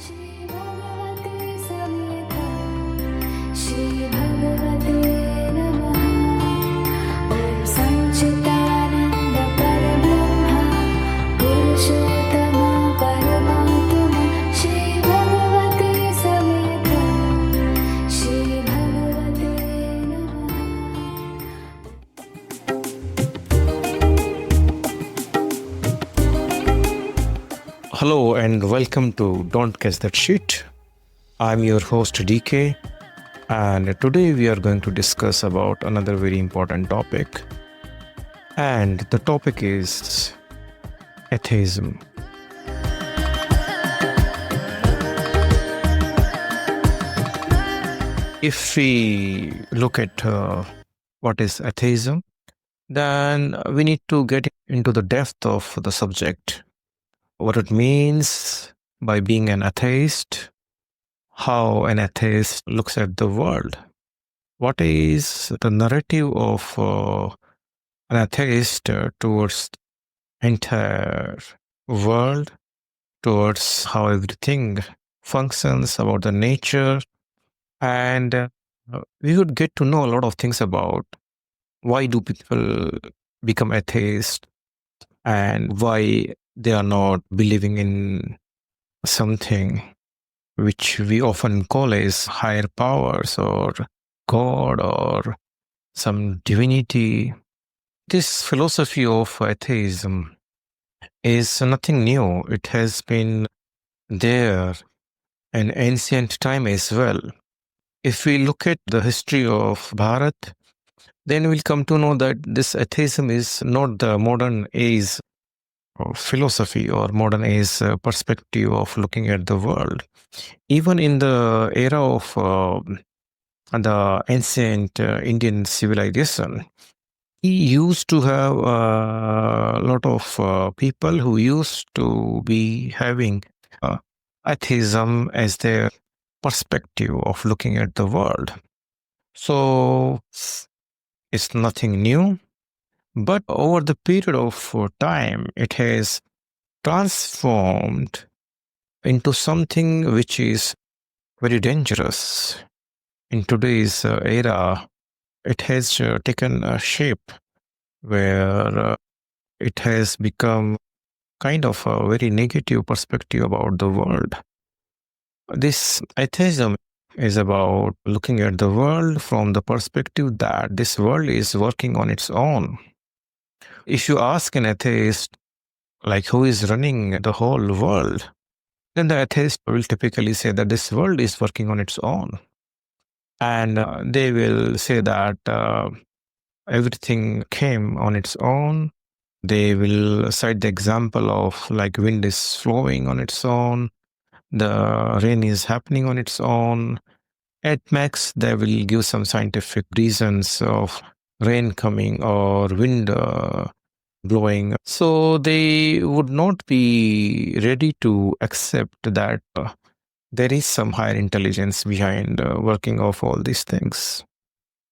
श्रीभगवते नमः। ॐ सच्चिदानन्द परब्रह्म पुरुषोत्तम परमात्मा श्रीभगवते समेत श्रीभगवते नमः। Hello and welcome to Don't Catch That Shit. I'm your host Deekay, and today we are going to discuss about another very important topic. And the topic is atheism. If we look at what is atheism, then we need to get into the depth of the subject. What it means by being an atheist, how an atheist looks at the world. What is the narrative of an atheist towards the entire world, towards how everything functions, about the nature, and we would get to know a lot of things about why do people become atheists and why they are not believing in something which we often call as higher powers or God or some divinity. This philosophy of atheism is nothing new. It has been there in ancient time as well. If we look at the history of Bharat, then we'll come to know that this atheism is not the modern age philosophy or modern age perspective of looking at the world. Even in the era of the ancient Indian civilization, he used to have a lot of people who used to be having atheism as their perspective of looking at the world. So it's nothing new. But over the period of time, it has transformed into something which is very dangerous. In today's era, it has taken a shape where it has become kind of a very negative perspective about the world. This atheism is about looking at the world from the perspective that this world is working on its own. If you ask an atheist, like who is running the whole world, then the atheist will typically say that this world is working on its own. And they will say that everything came on its own. They will cite the example of like wind is flowing on its own, the rain is happening on its own. At max, they will give some scientific reasons of rain coming or wind blowing. So they would not be ready to accept that there is some higher intelligence behind working of all these things.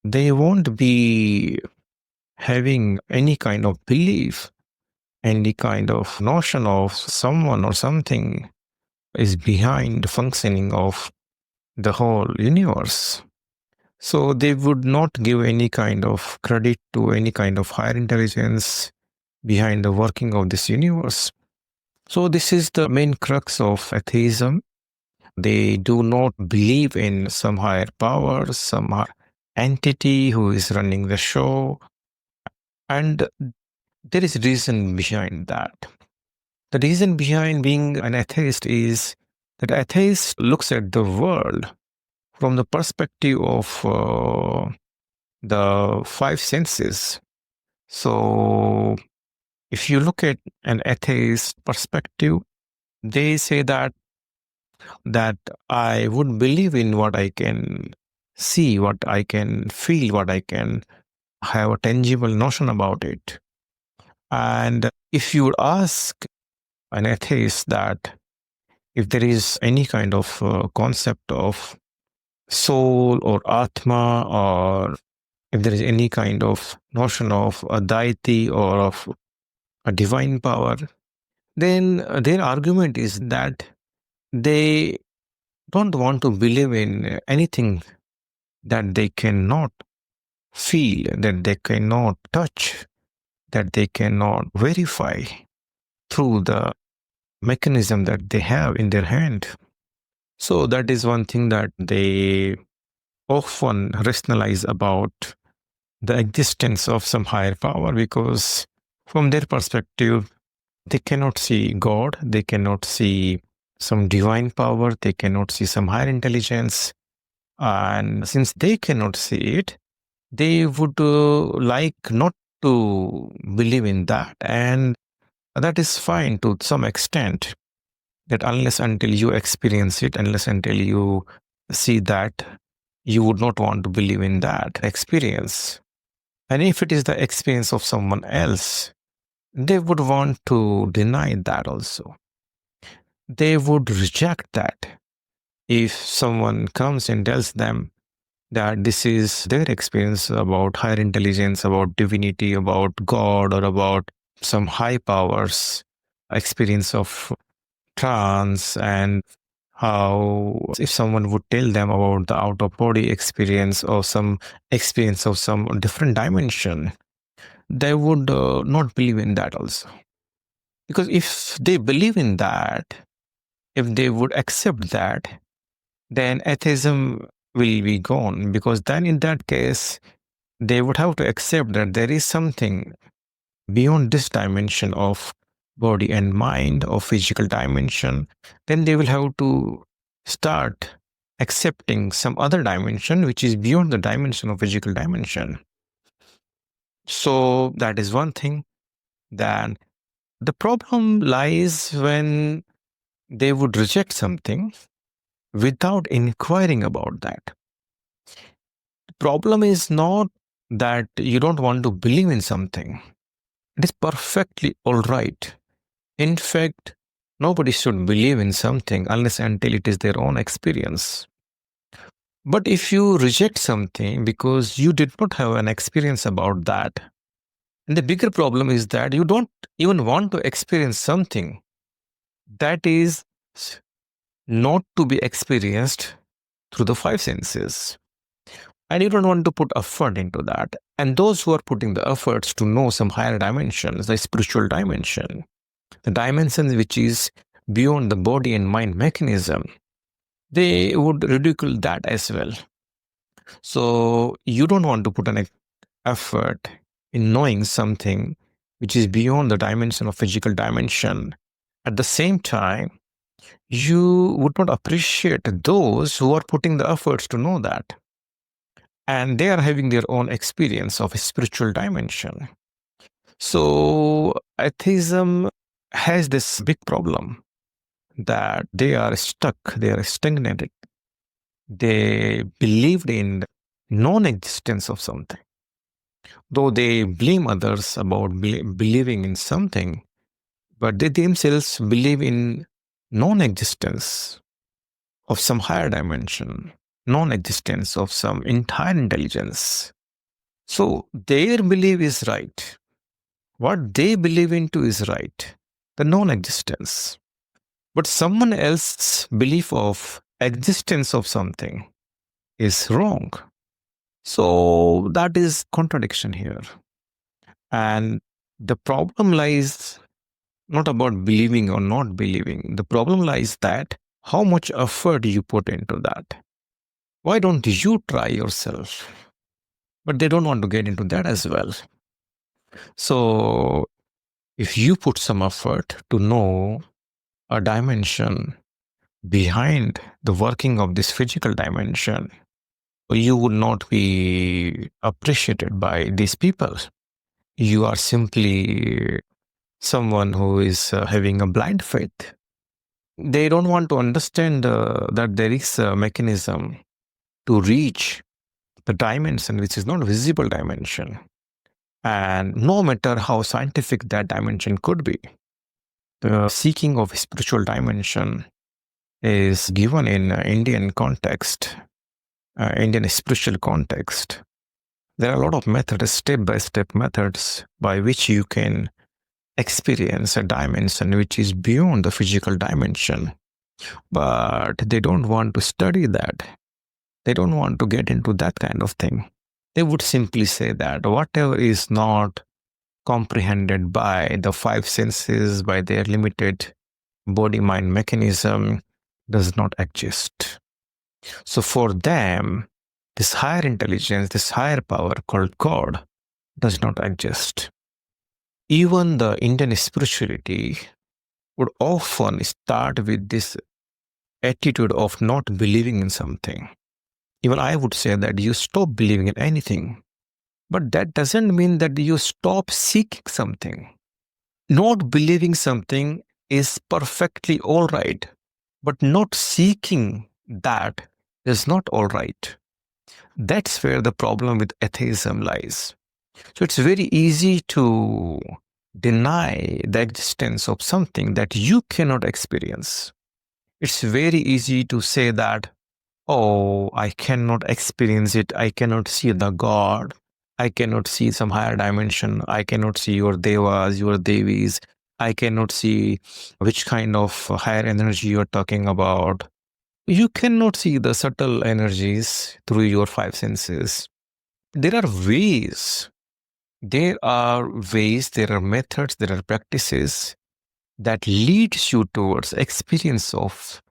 They won't be having any kind of belief, any kind of notion of someone or something is behind the functioning of the whole universe. So they would not give any kind of credit to any kind of higher intelligence behind the working of this universe. So this is the main crux of atheism. They do not believe in some higher power, some entity who is running the show. And there is reason behind that. The reason behind being an atheist is that atheist looks at the world from the perspective of the five senses. So if you look at an atheist perspective, they say that I would believe in what I can see, what I can feel, what I can have a tangible notion about it. And if you would ask an atheist that if there is any kind of concept of soul or atma, or if there is any kind of notion of a deity or of a divine power, then their argument is that they don't want to believe in anything that they cannot feel, that they cannot touch, that they cannot verify through the mechanism that they have in their hand. So that is one thing that they often rationalize about the existence of some higher power, because from their perspective, they cannot see God, they cannot see some divine power, they cannot see some higher intelligence. And since they cannot see it, they would like not to believe in that. And that is fine to some extent, that unless until you experience it, unless until you see that, you would not want to believe in that experience. And if it is the experience of someone else, they would want to deny that also. They would reject that. If someone comes and tells them that this is their experience about higher intelligence, about divinity, about God, or about some high powers, experience of trance, and how if someone would tell them about the out of body experience or some experience of some different dimension, they would not believe in that also. Because if they believe in that, if they would accept that, then atheism will be gone. Because then in that case, they would have to accept that there is something beyond this dimension of body and mind, or physical dimension. Then they will have to start accepting some other dimension which is beyond the dimension of physical dimension. So that is one thing. Then the problem lies when they would reject something without inquiring about that. The problem is not that you don't want to believe in something. It is perfectly all right. In fact, nobody should believe in something unless until it is their own experience. But if you reject something because you did not have an experience about that, and the bigger problem is that you don't even want to experience something that is not to be experienced through the five senses. And you don't want to put effort into that. And those who are putting the efforts to know some higher dimensions, the spiritual dimension, the dimension which is beyond the body and mind mechanism, they would ridicule that as well. So you don't want to put an effort in knowing something which is beyond the dimension of physical dimension. At the same time, you would not appreciate those who are putting the efforts to know that. And they are having their own experience of a spiritual dimension. So atheism has this big problem that they are stuck, they are stagnated. They believed in non-existence of something. Though they blame others about believing in something, but they themselves believe in non-existence of some higher dimension, non-existence of some entire intelligence. So their belief is right. What they believe into is right, the non-existence. But someone else's belief of existence of something is wrong. So that is contradiction here. And the problem lies not about believing or not believing. The problem lies that how much effort you put into that. Why don't you try yourself? But they don't want to get into that as well. So if you put some effort to know a dimension behind the working of this physical dimension, you would not be appreciated by these people. You are simply someone who is having a blind faith. They don't want to understand that there is a mechanism to reach the dimension which is not visible dimension. And no matter how scientific that dimension could be, the seeking of spiritual dimension is given in Indian context, Indian spiritual context. There are a lot of methods, step-by-step methods by which you can experience a dimension which is beyond the physical dimension. But they don't want to study that. They don't want to get into that kind of thing. They would simply say that whatever is not comprehended by the five senses, by their limited body mind mechanism, does not exist. So for them, this higher intelligence, this higher power called God, does not exist. Even the Indian spirituality would often start with this attitude of not believing in something. Even I would say that you stop believing in anything, but that doesn't mean that you stop seeking something. Not believing something is perfectly all right, but not seeking that is not all right. That's where the problem with atheism lies. So it's very easy to deny the existence of something that you cannot experience. It's very easy to say that, oh, I cannot experience it. I cannot see the God. I cannot see some higher dimension. I cannot see your devas, your devis. I cannot see which kind of higher energy you're talking about. You cannot see the subtle energies through your five senses. There are ways. There are ways, there are methods, there are practices that leads you towards experience of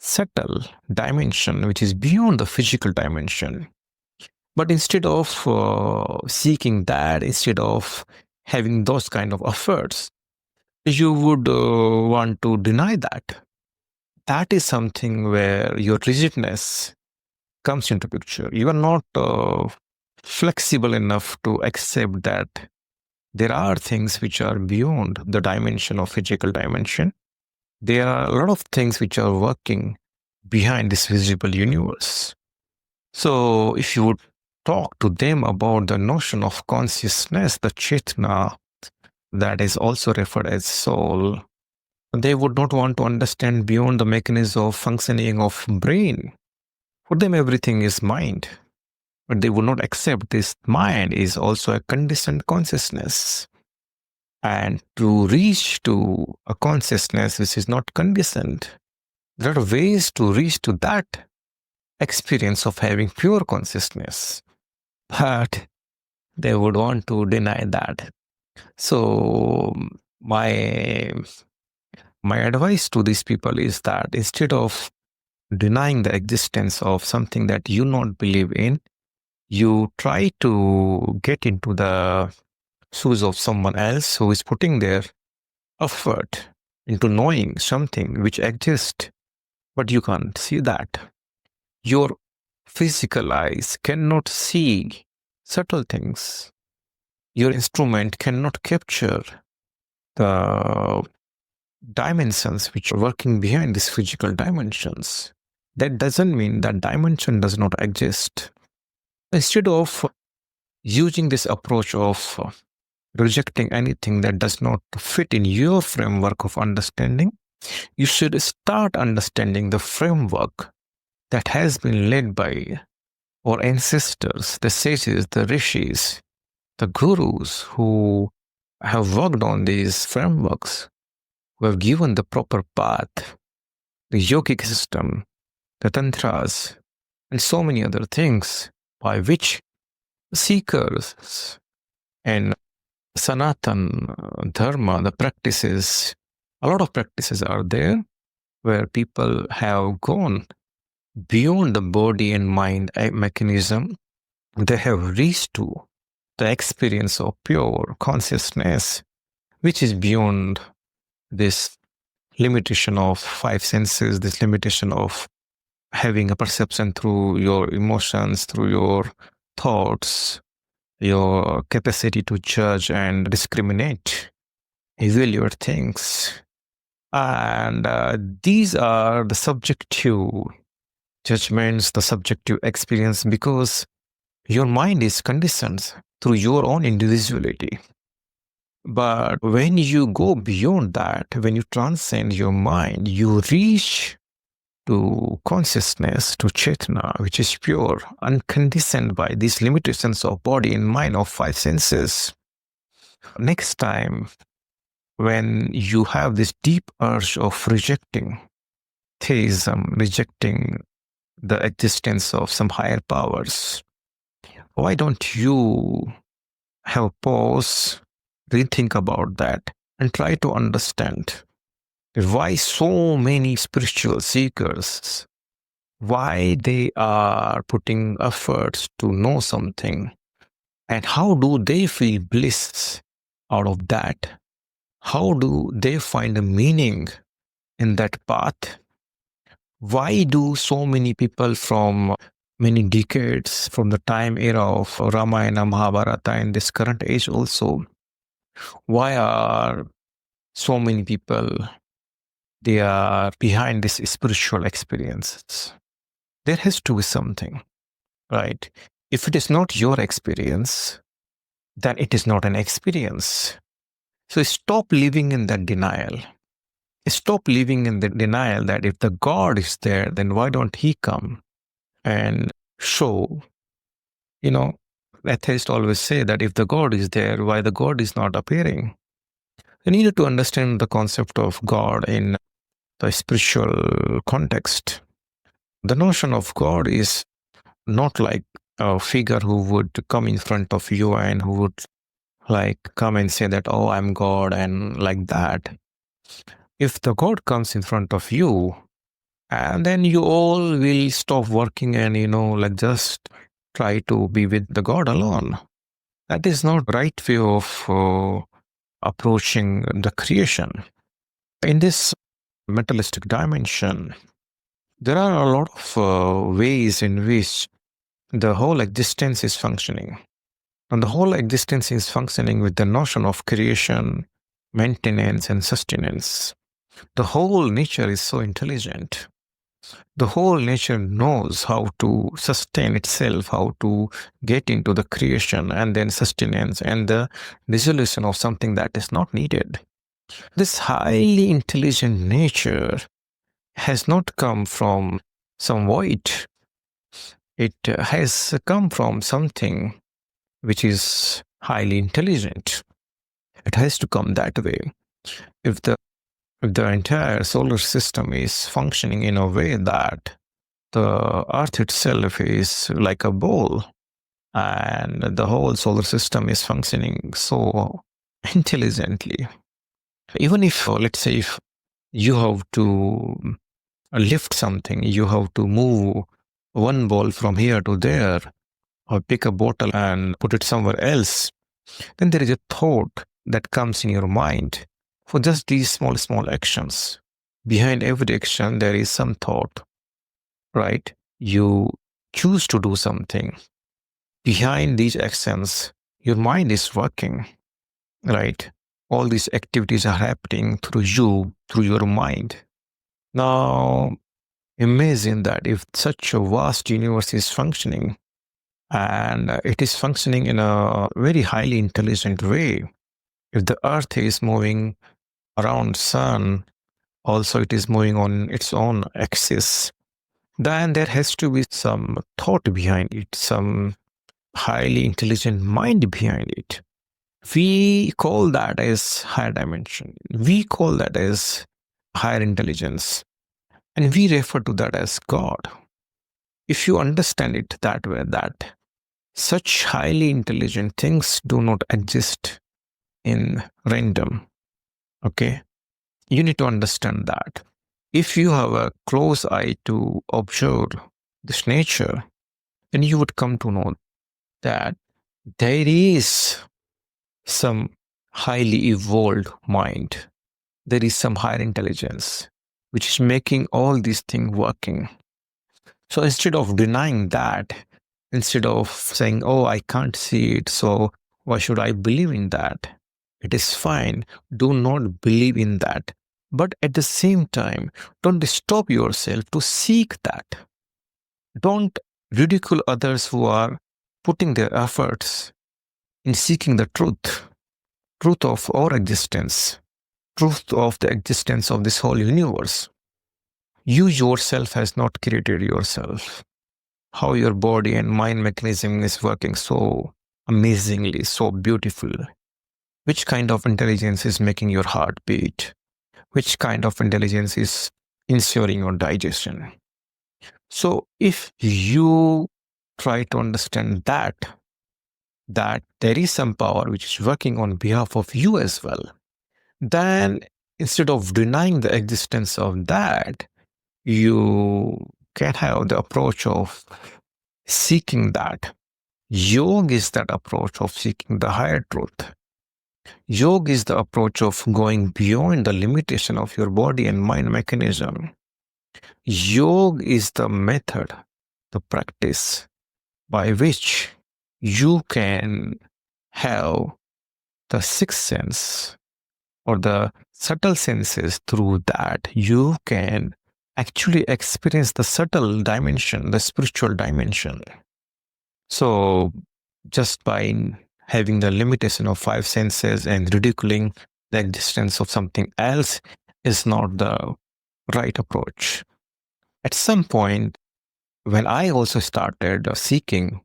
subtle dimension, which is beyond the physical dimension. But instead of seeking that, instead of having those kind of efforts, you would want to deny that. That is something where your rigidness comes into picture. You are not flexible enough to accept that there are things which are beyond the dimension of physical dimension. There are a lot of things which are working behind this visible universe. So if you would talk to them about the notion of consciousness, the chetna, that is also referred as soul, they would not want to understand beyond the mechanism of functioning of brain. For them, everything is mind. But they would not accept this mind is also a conditioned consciousness. And to reach to a consciousness which is not conditioned, there are ways to reach to that experience of having pure consciousness. But they would want to deny that. So my advice to these people is that instead of denying the existence of something that you not believe in, you try to get into the shoes of someone else who is putting their effort into knowing something which exists, but you can't see that. Your physical eyes cannot see subtle things. Your instrument cannot capture the dimensions which are working behind these physical dimensions. That doesn't mean that dimension does not exist. Instead of using this approach of rejecting anything that does not fit in your framework of understanding, you should start understanding the framework that has been led by our ancestors, the sages, the rishis, the gurus who have worked on these frameworks, who have given the proper path, the yogic system, the tantras, and so many other things by which seekers and Sanatan Dharma, the practices, a lot of practices are there where people have gone beyond the body and mind mechanism. They have reached to the experience of pure consciousness, which is beyond this limitation of five senses, this limitation of having a perception through your emotions, through your thoughts, your capacity to judge and discriminate, evaluate things. And these are the subjective judgments, the subjective experience, because your mind is conditioned through your own individuality. But when you go beyond that, when you transcend your mind, you reach to consciousness, to chetna, which is pure, unconditioned by these limitations of body and mind of five senses. Next time, when you have this deep urge of rejecting atheism, rejecting the existence of some higher powers, why don't you have a pause, rethink about that, and try to understand why so many spiritual seekers, why they are putting efforts to know something, and how do they feel bliss out of that? How do they find a meaning in that path? Why do so many people from many decades, from the time era of Ramayana, Mahabharata, in this current age also, why are so many people, they are behind these spiritual experiences? There has to be something, right? If it is not your experience, then it is not an experience. So stop living in that denial. Stop living in the denial that if the God is there, then why don't he come and show? You know, atheists always say that if the God is there, why the God is not appearing? You need to understand the concept of God in the spiritual context. The notion of God is not like a figure who would come in front of you and who would like come and say that, oh, I'm God, and like that. If the God comes in front of you, and then you all will stop working and, like just try to be with the God alone. That is not right way of approaching the creation. In this materialistic dimension, there are a lot of ways in which the whole existence is functioning. And the whole existence is functioning with the notion of creation, maintenance, and sustenance. The whole nature is so intelligent. The whole nature knows how to sustain itself, how to get into the creation and then sustenance and the dissolution of something that is not needed. This highly intelligent nature has not come from some void. It has come from something which is highly intelligent. It has to come that way. If the entire solar system is functioning in a way that the Earth itself is like a bowl, and the whole solar system is functioning so intelligently, even if, let's say, if you have to lift something, you have to move one ball from here to there, or pick a bottle and put it somewhere else, then there is a thought that comes in your mind for just these small, small actions. Behind every action, there is some thought, right? You choose to do something. Behind these actions, your mind is working, right? All these activities are happening through you, through your mind. Now, imagine that if such a vast universe is functioning, and it is functioning in a very highly intelligent way. If the earth is moving around sun, also it is moving on its own axis, then there has to be some thought behind it, some highly intelligent mind behind it. We call that as higher dimension. We call that as higher intelligence. And we refer to that as God. If you understand it that way, that such highly intelligent things do not exist in random. Okay? You need to understand that. If you have a close eye to observe this nature, then you would come to know that there is some highly evolved mind. There is some higher intelligence which is making all these things working. So instead of denying that, instead of saying, oh, I can't see it, so why should I believe in that? It is fine. Do not believe in that. But at the same time, don't stop yourself to seek that. Don't ridicule others who are putting their efforts in seeking the truth of our existence, truth of the existence of this whole universe. You yourself has not created yourself. How your body and mind mechanism is working so amazingly, so beautiful. Which kind of intelligence is making your heart beat? Which kind of intelligence is ensuring your digestion. So if you try to understand that there is some power which is working on behalf of you as well, then instead of denying the existence of that, you can have the approach of seeking that. Yoga is that approach of seeking the higher truth. Yoga is the approach of going beyond the limitation of your body and mind mechanism. Yoga is the method, the practice by which you can have the sixth sense or the subtle senses. Through that, you can actually experience the subtle dimension, the spiritual dimension. So just by having the limitation of five senses and ridiculing the existence of something else is not the right approach. At some point, when I also started seeking,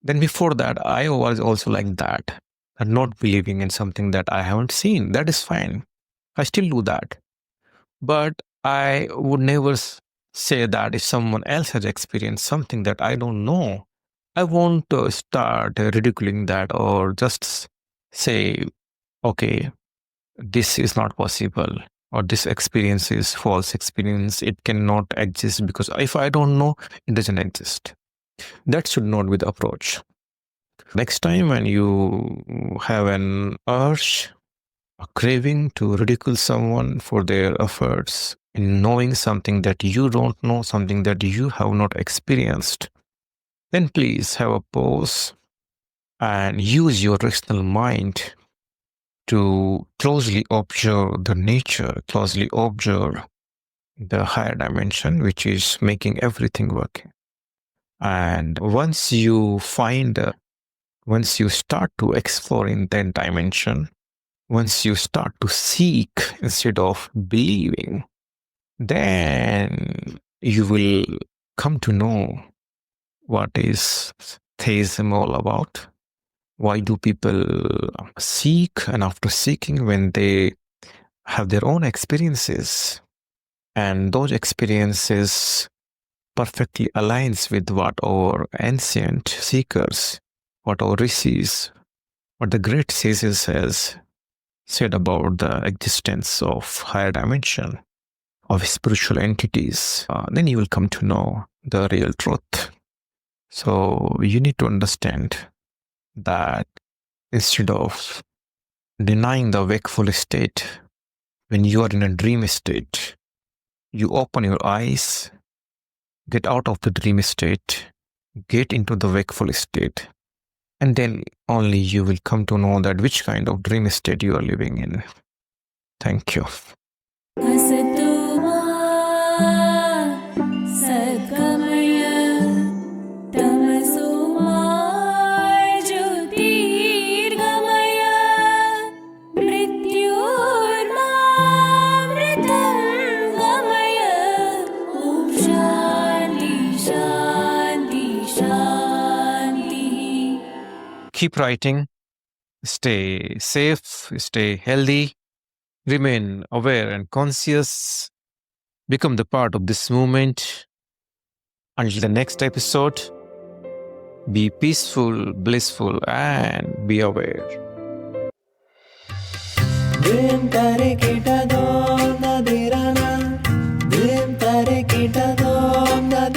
then before that, I was also like that, not believing in something that I haven't seen. That is fine. I still do that. But I would never say that if someone else has experienced something that I don't know, I won't start ridiculing that or just say, okay, this is not possible or this experience is false experience. It cannot exist because if I don't know, it doesn't exist. That should not be the approach. Next time when you have an urge, a craving to ridicule someone for their efforts in knowing something that you don't know, something that you have not experienced, then please have a pause and use your rational mind to closely observe the nature, closely observe the higher dimension, which is making everything work. And once you start to explore in that dimension, once you start to seek instead of believing, then you will come to know what is theism all about. Why do people seek? And after seeking, when they have their own experiences, and those experiences perfectly aligns with what our ancient seekers, what our rishis, what the great sages has said about the existence of higher dimension, of spiritual entities, then you will come to know the real truth. So you need to understand that instead of denying the wakeful state, when you are in a dream state, you open your eyes, get out of the dream state, get into the wakeful state, and then only you will come to know that which kind of dream state you are living in. Thank you. असतो मा सद्गमय तमसो मा ज्योतिर्गमय मृत्योर्मामृतं गमय ॐ शान्ति शान्ति शान्तिः. Keep writing, stay safe, stay healthy, remain aware and conscious, become the part of this movement. Until the next episode, be peaceful, blissful, and be aware. Dream tare kita dom na dirana, dream tare kita dom na